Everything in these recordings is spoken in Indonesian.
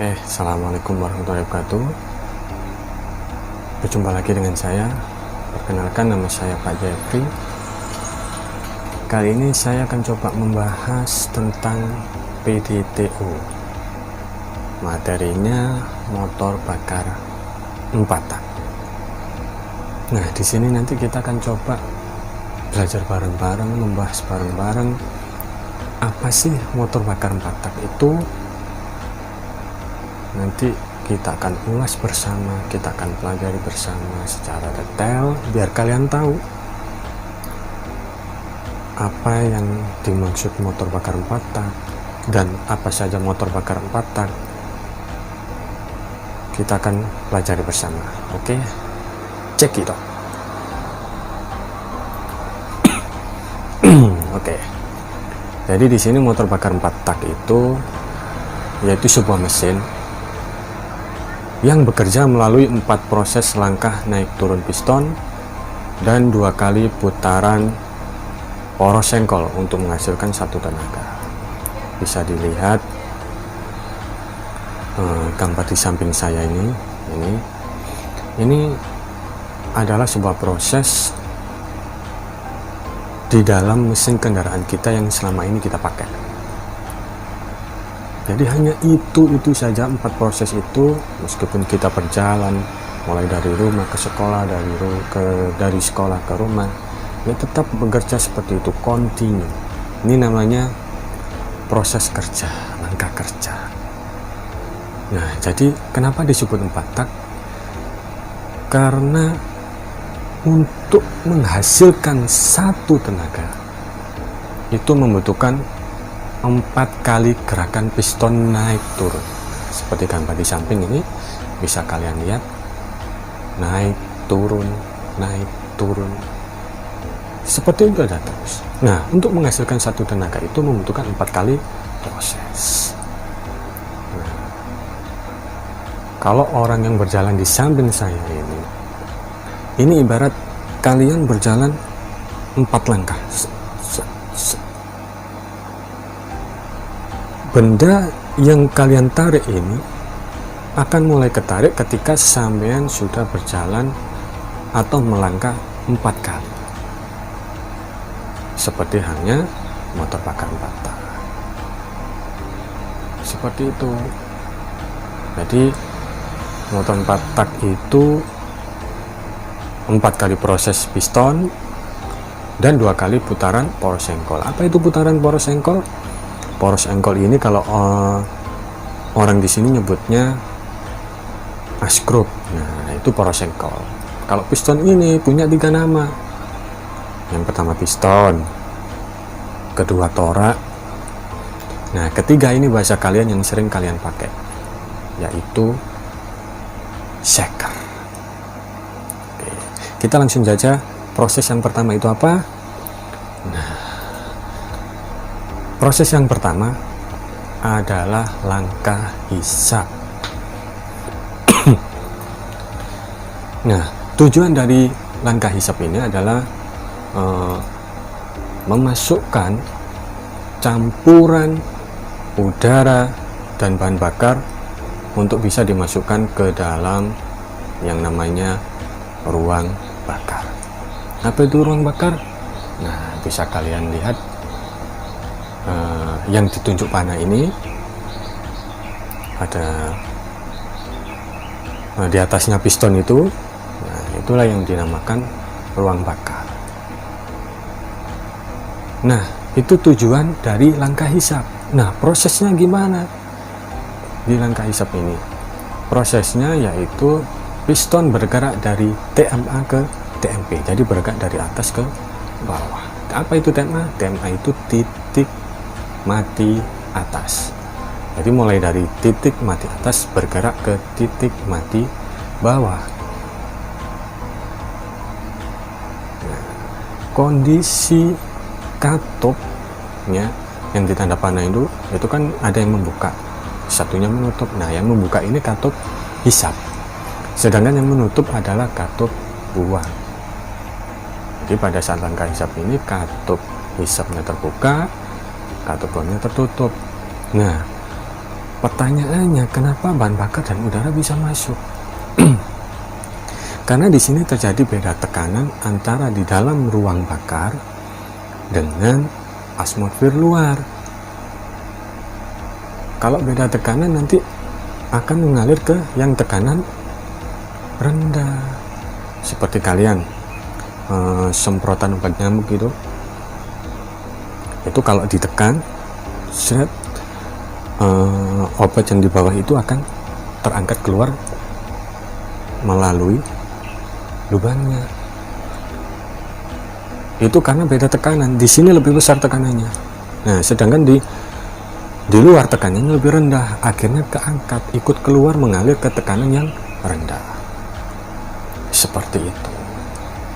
Assalamualaikum warahmatullahi wabarakatuh. Berjumpa lagi dengan saya. Perkenalkan, nama saya Pak Jeffrey. Kali ini saya akan coba membahas tentang PDTO. Materinya motor bakar 4 tak. Nah, di sini nanti kita akan coba belajar bareng-bareng, membahas bareng-bareng apa sih motor bakar 4 tak itu. Nanti kita akan ulas bersama, kita akan pelajari bersama secara detail biar kalian tahu apa yang dimaksud motor bakar 4 tak dan apa saja motor bakar 4 tak. Kita akan pelajari bersama. Oke, cek itu. Oke. Jadi di sini motor bakar 4 tak itu yaitu sebuah mesin yang bekerja melalui 4 proses langkah naik turun piston dan 2 kali putaran poros sengkol untuk menghasilkan 1 tenaga. Bisa dilihat gambar di samping saya ini adalah sebuah proses di dalam mesin kendaraan kita yang selama ini kita pakai. Jadi hanya itu saja 4 proses itu, meskipun kita berjalan mulai dari rumah ke sekolah, dari sekolah ke rumah, ya tetap bekerja seperti itu, continue. Ini namanya proses kerja, langkah kerja. Nah, jadi kenapa disebut 4 tak? Karena untuk menghasilkan 1 tenaga itu membutuhkan 4 kali gerakan piston naik turun. Seperti gambar di samping ini bisa kalian lihat, naik turun, seperti itu ada terus. Nah, untuk menghasilkan 1 tenaga itu membutuhkan 4 kali proses. Nah, kalau orang yang berjalan di samping saya ini ibarat kalian berjalan 4 langkah. Benda yang kalian tarik ini akan mulai ketarik ketika sampean sudah berjalan atau melangkah 4 kali. Seperti halnya motor bakar 4 tak. Seperti itu. Jadi motor 4 tak itu 4 kali proses piston dan 2 kali putaran poros sengkol. Apa itu putaran poros sengkol? Poros sengkol ini kalau orang di sini nyebutnya askrub. Nah, itu poros sengkol. Kalau piston ini punya 3 nama. Yang pertama piston, kedua torak. Nah, ketiga ini bahasa kalian yang sering kalian pakai, yaitu shaker. Oke, kita langsung saja. Proses yang pertama itu apa? Nah, proses yang pertama adalah langkah hisap. Nah, tujuan dari langkah hisap ini adalah memasukkan campuran udara dan bahan bakar untuk bisa dimasukkan ke dalam yang namanya ruang bakar. Apa itu ruang bakar? Nah, bisa kalian lihat yang ditunjuk panah ini ada di atasnya piston itu. Nah, itulah yang dinamakan ruang bakar. Nah, itu tujuan dari langkah hisap. Nah, prosesnya gimana di langkah hisap ini? Prosesnya yaitu piston bergerak dari TMA ke TMP, jadi bergerak dari atas ke bawah. Apa itu TMA? TMA itu titik mati atas. Jadi mulai dari titik mati atas bergerak ke titik mati bawah. Nah, kondisi katopnya yang ditanda panah itu kan ada yang membuka, satunya menutup. Nah, yang membuka ini katup hisap, sedangkan yang menutup adalah katup buang. Jadi pada saat langkah hisap ini katup hisapnya terbuka, katup buangnya tertutup. Nah, Pertanyaannya, kenapa bahan bakar dan udara bisa masuk? Karena di sini terjadi beda tekanan antara di dalam ruang bakar dengan atmosfer luar. Kalau beda tekanan nanti akan mengalir ke yang tekanan rendah. Seperti kalian semprotan obat nyamuk gitu, itu kalau ditekan, obat yang di bawah itu akan terangkat keluar melalui lubangnya. Itu karena beda tekanan. Di sini lebih besar tekanannya. Nah, sedangkan di luar tekanannya lebih rendah, akhirnya keangkat, ikut keluar mengalir ke tekanan yang rendah. Seperti itu.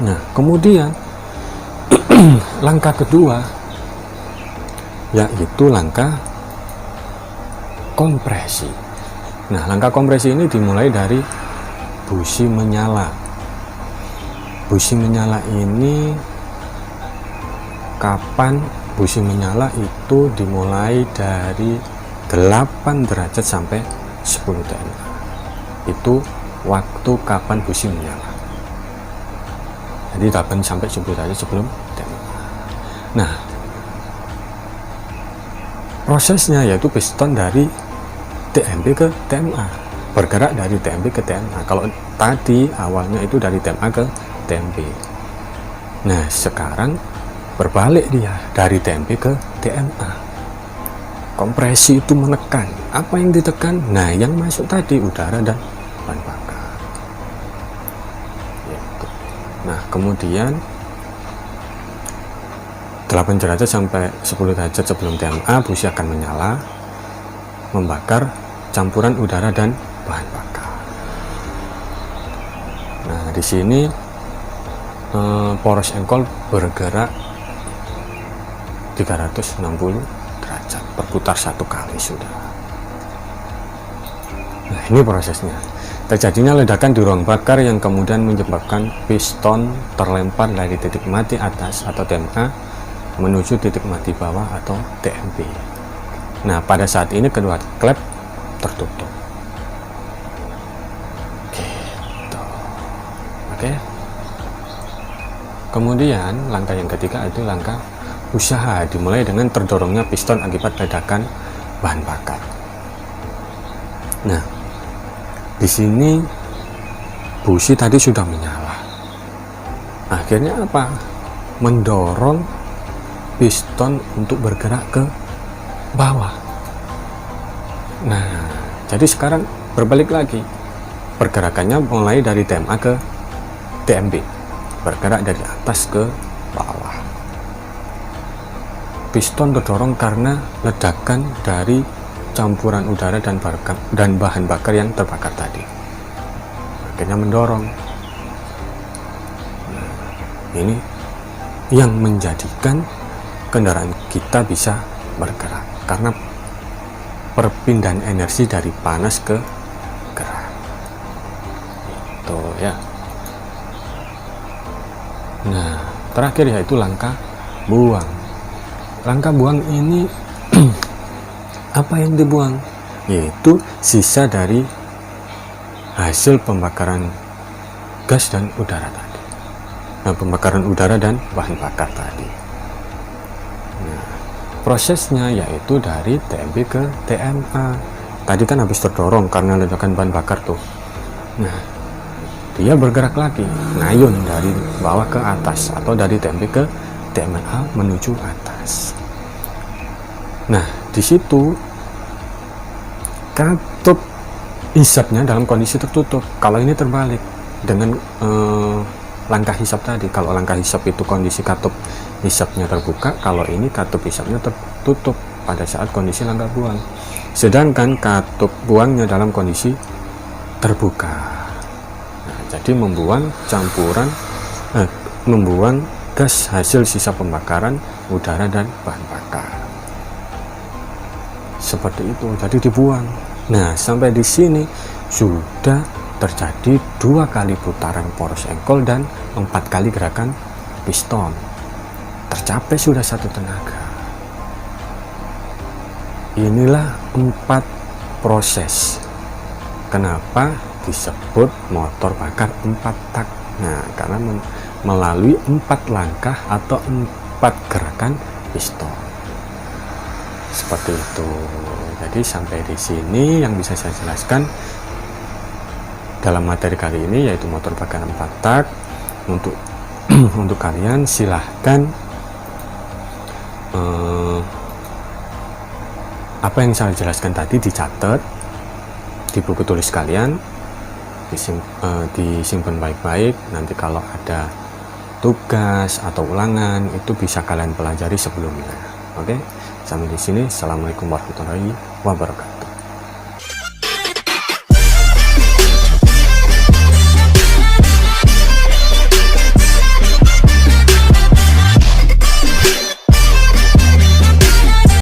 Nah, kemudian langkah kedua yaitu langkah kompresi. Nah, langkah kompresi ini dimulai dari busi menyala. Busi menyala ini kapan? Busi menyala itu dimulai dari 8 derajat sampai 10 TMA. Itu waktu kapan busi menyala. Jadi 8 sampai 10 derajat sebelum TMA. Nah, prosesnya yaitu piston dari TMP ke TMA, bergerak dari TMP ke TMA. Kalau tadi awalnya itu dari TMA ke TMP. Nah, sekarang berbalik dia dari TMP ke TMA. Kompresi itu menekan. Apa yang ditekan? Nah, yang masuk tadi udara dan bahan bakar. Gitu. Nah, kemudian 8 derajat sampai 10 derajat sebelum TMA, busi akan menyala, membakar campuran udara dan bahan bakar. Nah, di sini poros engkol bergerak 360 derajat, berputar 1 kali sudah. Nah, ini prosesnya. Terjadinya ledakan di ruang bakar yang kemudian menyebabkan piston terlempar dari titik mati atas atau TMA menuju titik mati bawah atau TMP. Nah, pada saat ini kedua klep tertutup. Gitu. Oke. Kemudian langkah yang ketiga itu langkah usaha, dimulai dengan terdorongnya piston akibat ledakan bahan bakar. Nah, di sini busi tadi sudah menyala. Akhirnya apa? Mendorong piston untuk bergerak ke bawah. Nah, jadi sekarang berbalik lagi. Pergerakannya mulai dari TMA ke TMB. Bergerak dari atas ke bawah. Piston terdorong karena ledakan dari campuran udara dan bahan bakar yang terbakar tadi. Akhirnya mendorong. Nah, ini yang menjadikan kendaraan kita bisa bergerak karena perpindahan energi dari panas ke gerak. Itu ya. Nah, terakhir yaitu langkah buang. Langkah buang ini apa yang dibuang? Yaitu sisa dari hasil pembakaran gas dan udara tadi. Nah, pembakaran udara dan bahan bakar tadi. Nah, prosesnya yaitu dari TMP ke TMA. Tadi kan habis terdorong karena ledakan bahan bakar tuh. Nah, dia bergerak lagi, ngayun dari bawah ke atas atau dari TMP ke TMA menuju atas. Nah, di situ katup hisapnya dalam kondisi tertutup. Kalau ini terbalik dengan langkah hisap tadi. Kalau langkah hisap itu kondisi katup hisapnya terbuka, kalau ini katup hisapnya tertutup pada saat kondisi langkah buang. Sedangkan katup buangnya dalam kondisi terbuka. Nah, jadi membuang membuang gas hasil sisa pembakaran udara dan bahan bakar. Seperti itu, jadi dibuang. Nah, sampai di sini sudah terjadi 2 kali putaran poros engkol dan 4 kali gerakan piston. Tercapai sudah satu tenaga. Inilah 4 proses. Kenapa disebut motor bakar 4 tak? Nah, karena melalui 4 langkah atau 4 gerakan piston. Seperti itu. Jadi sampai di sini yang bisa saya jelaskan dalam materi kali ini, yaitu motor bakar 4 tak. Untuk untuk kalian silahkan apa yang saya jelaskan tadi dicatat di buku tulis kalian, disimpan baik-baik. Nanti kalau ada tugas atau ulangan itu bisa kalian pelajari sebelumnya. Oke, sampai di sini. Assalamualaikum warahmatullahi wabarakatuh.